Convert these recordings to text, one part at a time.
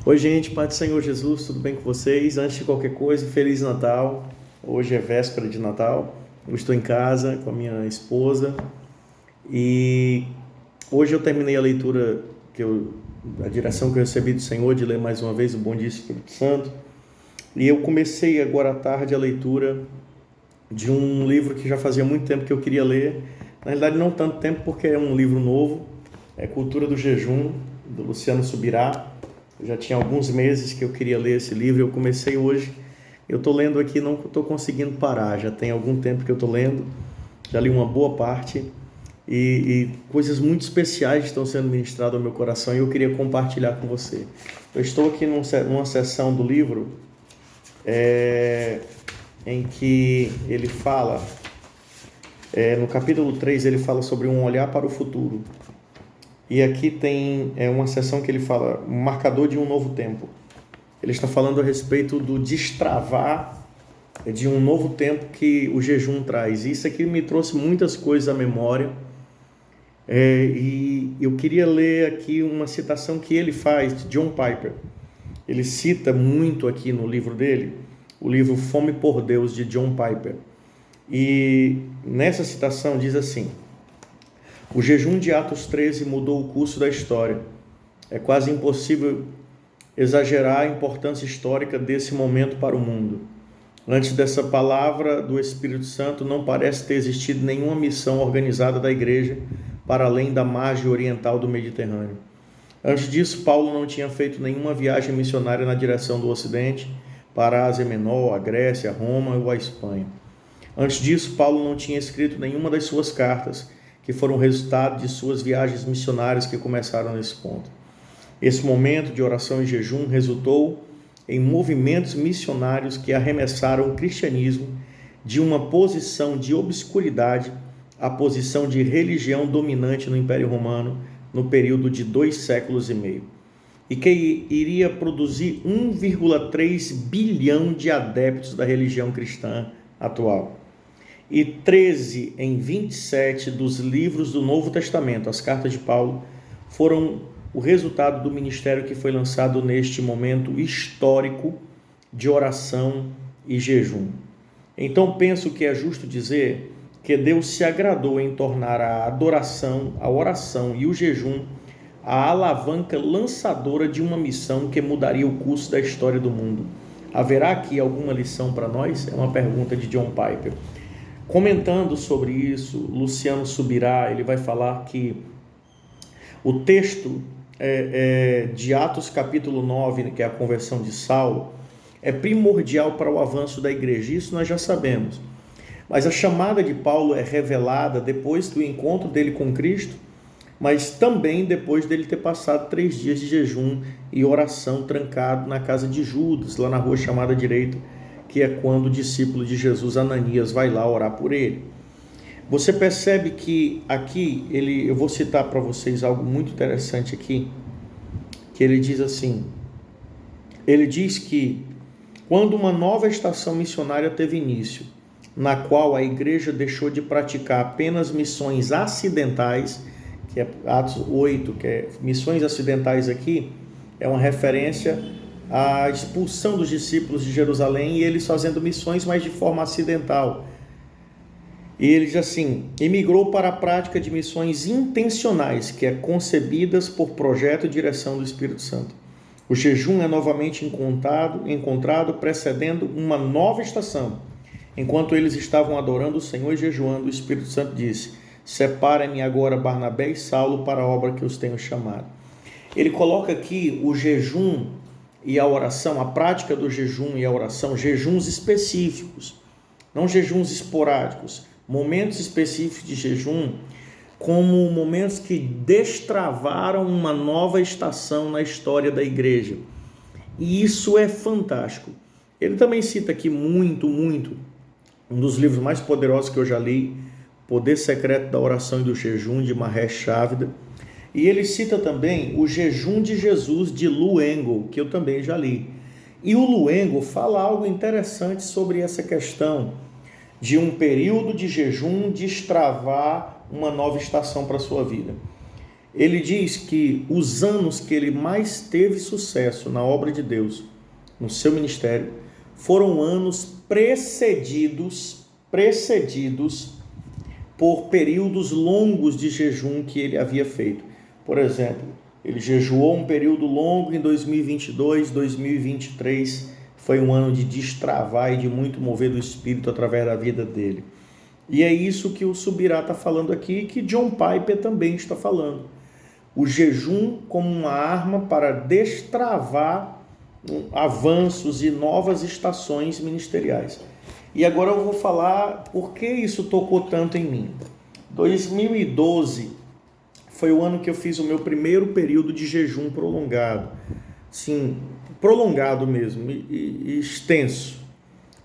Oi, gente, Pai do Senhor Jesus, tudo bem com vocês? Antes de qualquer coisa, Feliz Natal. Hoje é véspera de Natal. Eu estou em casa com a minha esposa e hoje eu terminei a leitura, a direção que eu recebi do Senhor de ler mais uma vez o Bom Dia Espírito Santo. E eu comecei agora à tarde a leitura de um livro que já fazia muito tempo que eu queria ler. Na realidade, não tanto tempo, porque é um livro novo. É Cultura do Jejum, do Luciano Subirá. Eu já tinha alguns meses que eu queria ler esse livro. Eu comecei hoje. Eu estou lendo aqui, não estou conseguindo parar. Já tem algum tempo que eu estou lendo. Já li uma boa parte. E coisas muito especiais estão sendo ministradas ao meu coração e eu queria compartilhar com você. Eu estou aqui numa seção do livro em que ele fala, no capítulo 3, ele fala sobre um olhar para o futuro. E aqui tem uma seção que ele fala, um marcador de um novo tempo. Ele está falando a respeito do destravar de um novo tempo que o jejum traz. E isso aqui me trouxe muitas coisas à memória. E eu queria ler aqui uma citação que ele faz, de John Piper. Ele cita muito aqui no livro dele, o livro Fome por Deus, de John Piper. E nessa citação diz assim: o jejum de Atos 13 mudou o curso da história. É quase impossível exagerar a importância histórica desse momento para o mundo. Antes dessa palavra do Espírito Santo, não parece ter existido nenhuma missão organizada da igreja para além da margem oriental do Mediterrâneo. Antes disso, Paulo não tinha feito nenhuma viagem missionária na direção do Ocidente, para a Ásia Menor, a Grécia, a Roma ou a Espanha. Antes disso, Paulo não tinha escrito nenhuma das suas cartas, que foram resultado de suas viagens missionárias que começaram nesse ponto. Esse momento de oração e jejum resultou em movimentos missionários que arremessaram o cristianismo de uma posição de obscuridade à posição de religião dominante no Império Romano no período de 2 séculos e meio, e que iria produzir 1,3 bilhão de adeptos da religião cristã atual. E 13 em 27 dos livros do Novo Testamento, as cartas de Paulo, foram o resultado do ministério que foi lançado neste momento histórico de oração e jejum. Então penso que é justo dizer que Deus se agradou em tornar a adoração, a oração e o jejum a alavanca lançadora de uma missão que mudaria o curso da história do mundo. Haverá aqui alguma lição para nós? É uma pergunta de John Piper. Comentando sobre isso, Luciano Subirá, ele vai falar que o texto de Atos capítulo 9, que é a conversão de Saulo, é primordial para o avanço da igreja. Isso nós já sabemos. Mas a chamada de Paulo é revelada depois do encontro dele com Cristo, mas também depois dele ter passado 3 dias de jejum e oração trancado na casa de Judas, lá na rua chamada Direita, que é quando o discípulo de Jesus, Ananias, vai lá orar por ele. Você percebe que aqui, eu vou citar para vocês algo muito interessante aqui, que ele diz assim, ele diz que quando uma nova estação missionária teve início, na qual a igreja deixou de praticar apenas missões acidentais, que é Atos 8, que é missões acidentais aqui, é uma referência à expulsão dos discípulos de Jerusalém e eles fazendo missões, mas de forma acidental. E ele diz assim, emigrou para a prática de missões intencionais, que é concebidas por projeto e direção do Espírito Santo. O jejum é novamente encontrado precedendo uma nova estação. Enquanto eles estavam adorando o Senhor e jejuando, o Espírito Santo disse, separem-me agora Barnabé e Saulo para a obra que os tenho chamado. Ele coloca aqui o jejum e a oração, a prática do jejum e a oração, jejuns específicos, não jejuns esporádicos, momentos específicos de jejum, como momentos que destravaram uma nova estação na história da igreja. E isso é fantástico. Ele também cita aqui muito, um dos livros mais poderosos que eu já li, Poder Secreto da Oração e do Jejum, de Mahesh Chavda. E ele cita também o Jejum de Jesus, de Lou Engle, que eu também já li. E o Lou Engle fala algo interessante sobre essa questão de um período de jejum destravar uma nova estação para a sua vida. Ele diz que os anos que ele mais teve sucesso na obra de Deus, no seu ministério, foram anos precedidos por períodos longos de jejum que ele havia feito. Por exemplo, ele jejuou um período longo em 2022, 2023 foi um ano de destravar e de muito mover do Espírito através da vida dele. E é isso que o Subirá está falando aqui, que John Piper também está falando. O jejum como uma arma para destravar avanços e novas estações ministeriais. E agora eu vou falar por que isso tocou tanto em mim. 2012 foi o ano que eu fiz o meu primeiro período de jejum prolongado. Sim, prolongado mesmo e extenso.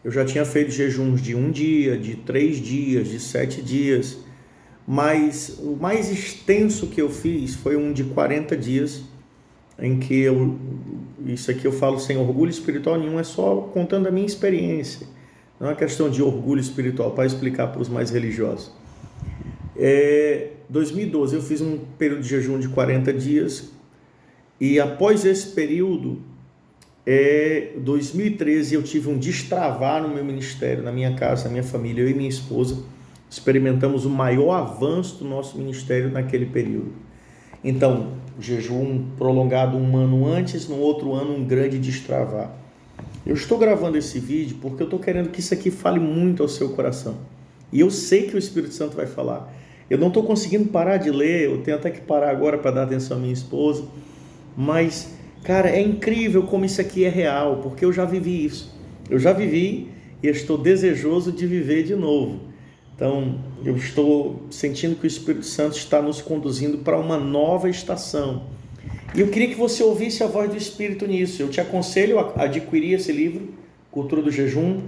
Eu já tinha feito jejuns de 1 dia, de 3 dias, de 7 dias, mas o mais extenso que eu fiz foi um de 40 dias, em que isso aqui eu falo sem orgulho espiritual nenhum, é só contando a minha experiência, não é uma questão de orgulho espiritual, para explicar para os mais religiosos. 2012 eu fiz um período de jejum de 40 dias, e após esse período, 2013 eu tive um destravar no meu ministério, na minha casa, na minha família, eu e minha esposa experimentamos o maior avanço do nosso ministério naquele período. Então, jejum prolongado um ano antes, no outro ano um grande destravar. Eu estou gravando esse vídeo porque eu estou querendo que isso aqui fale muito ao seu coração, e eu sei que o Espírito Santo vai falar. Eu não estou conseguindo parar de ler, eu tenho até que parar agora para dar atenção à minha esposa, mas, cara, é incrível como isso aqui é real, porque eu já vivi isso. Eu já vivi e estou desejoso de viver de novo. Então, eu estou sentindo que o Espírito Santo está nos conduzindo para uma nova estação. E eu queria que você ouvisse a voz do Espírito nisso. Eu te aconselho a adquirir esse livro, Cultura do Jejum,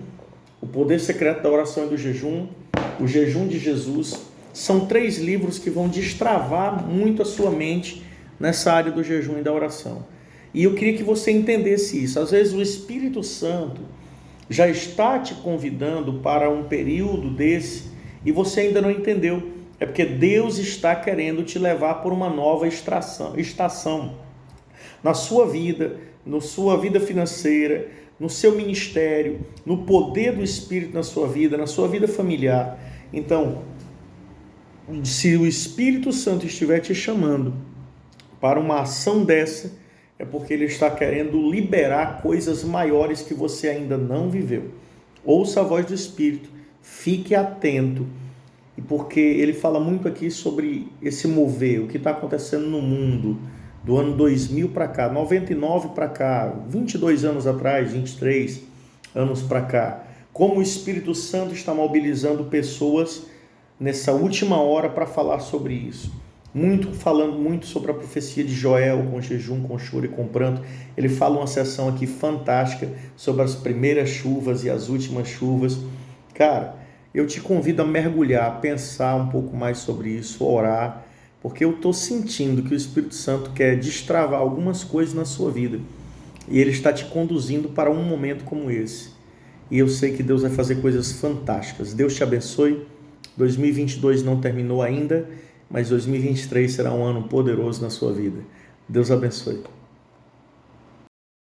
O Poder Secreto da Oração e do Jejum, O Jejum de Jesus. São 3 livros que vão destravar muito a sua mente nessa área do jejum e da oração. E eu queria que você entendesse isso. Às vezes o Espírito Santo já está te convidando para um período desse e você ainda não entendeu. É porque Deus está querendo te levar por uma nova estação na sua vida, na sua vida financeira, no seu ministério, no poder do Espírito na sua vida familiar. Então, se o Espírito Santo estiver te chamando para uma ação dessa, é porque ele está querendo liberar coisas maiores que você ainda não viveu. Ouça a voz do Espírito, fique atento, porque ele fala muito aqui sobre esse mover, o que está acontecendo no mundo, do ano 2000 para cá, 99 para cá, 22 anos atrás, 23 anos para cá, como o Espírito Santo está mobilizando pessoas nessa última hora para falar sobre isso. Falando muito sobre a profecia de Joel, com jejum, com choro e com pranto. Ele fala uma sessão aqui fantástica sobre as primeiras chuvas e as últimas chuvas. Cara, eu te convido a mergulhar, a pensar um pouco mais sobre isso, orar, porque eu estou sentindo que o Espírito Santo quer destravar algumas coisas na sua vida, e ele está te conduzindo para um momento como esse, e eu sei que Deus vai fazer coisas fantásticas. Deus te abençoe. 2022 não terminou ainda, mas 2023 será um ano poderoso na sua vida. Deus abençoe.